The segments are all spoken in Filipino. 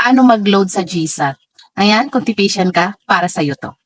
paano mag-load sa GSAT. Ayan, kung tipician ka, para sa'yo to.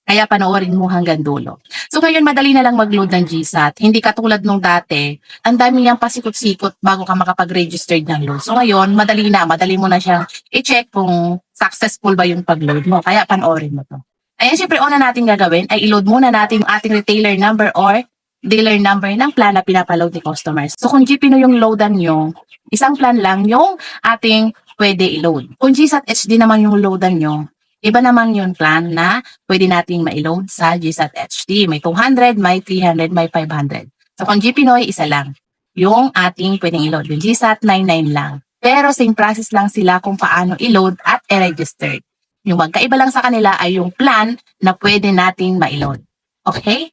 Kaya panoorin mo hanggang dulo. So ngayon, madali na lang mag-load ng GSAT. Hindi katulad nung dati, ang dami niyang pasikot-sikot bago ka makapag-registered ng load. So ngayon, madali mo na siyang i-check kung successful ba yung pag-load mo. Kaya panoorin mo to. Ayan, syempre, una natin gagawin ay i-load muna natin yung ating retailer number or dealer number ng plan na pinapaload ni customers. So kung GPino yung loadan nyo, isang plan lang yung ating pwede i-load. Kung GSAT HD naman yung loadan nyo, iba naman yung plan na pwede nating ma-load sa GSAT HD. May 200, may 300, may 500. So kung GPinoy, isa lang. Yung ating pwedeng i-load. Yung GSAT 99 lang. Pero same process lang sila kung paano i-load at i-register. Yung magkaiba lang sa kanila ay yung plan na pwede nating ma-load. Okay?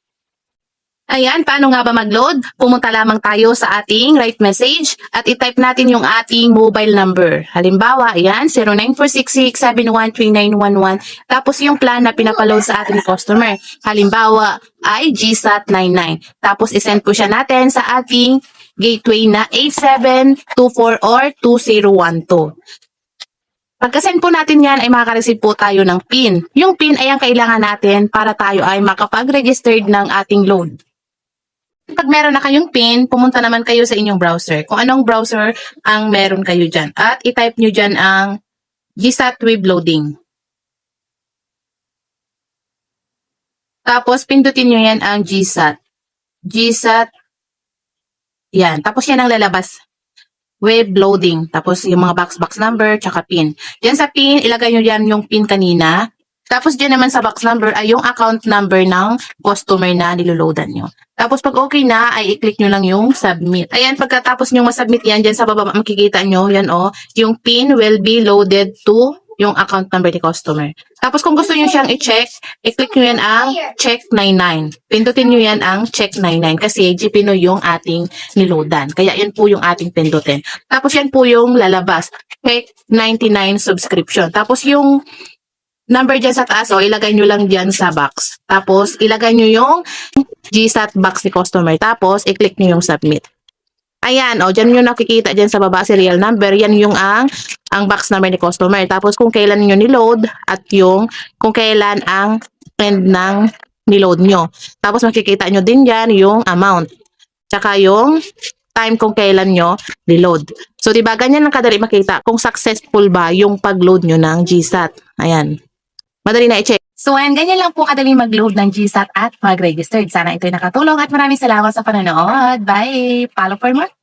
Ayan, paano nga ba mag-load? Pumunta lamang tayo sa ating right message at i-type natin yung ating mobile number. Halimbawa, ayan, 09466713911. Tapos yung plan na pinapaload sa ating customer. Halimbawa, ay GSAT 99. Tapos isend po siya natin sa ating gateway na 8724 or 2012. Pagka-send po natin yan ay makaka-receive po tayo ng PIN. Yung PIN ay ang kailangan natin para tayo ay makapag-registered ng ating load. Pag meron na kayong PIN, pumunta naman kayo sa inyong browser. Kung anong browser ang meron kayo dyan. At i-type nyo dyan ang GSAT Web Loading. Tapos pindutin nyo yan ang GSAT. GSAT. Yan. Tapos yan ang lalabas. Web Loading. Tapos yung mga box number, tsaka PIN. Dyan sa PIN, ilagay nyo dyan yung PIN kanina. Tapos dyan naman sa box number ay yung account number ng customer na niloloadan nyo. Tapos pag okay na, ay i-click nyo lang yung submit. Ayan, pagkatapos nyo masubmit yan, dyan sa baba makikita nyo, yan yung PIN will be loaded to yung account number ni customer. Tapos kung gusto nyo siyang i-check, i-click nyo yan ang check 99. Pindutin nyo yan ang check 99 kasi GPino yung ating niloadan. Kaya yan po yung ating pindutin. Tapos yan po yung lalabas. Check 99 subscription. Tapos yung number dyan sa taas, ilagay nyo lang dyan sa box. Tapos, ilagay nyo yung GSAT box ni customer. Tapos, i-click nyo yung submit. Ayan, dyan nyo nakikita dyan sa baba serial number. Yan yung ang box number ni customer. Tapos, kung kailan nyo niload at yung kung kailan ang end ng niload nyo. Tapos, makikita nyo din dyan yung amount. Tsaka yung time kung kailan nyo niload. So, diba, ganyan lang kadali makita kung successful ba yung pag-load nyo ng GSAT. Ayan. Madali na i-check. So, ayan, ganyan lang po kadali mag-load ng GSAT at mag-registered. Sana ito'y nakatulong at maraming salamat sa panonood. Bye! Follow for more.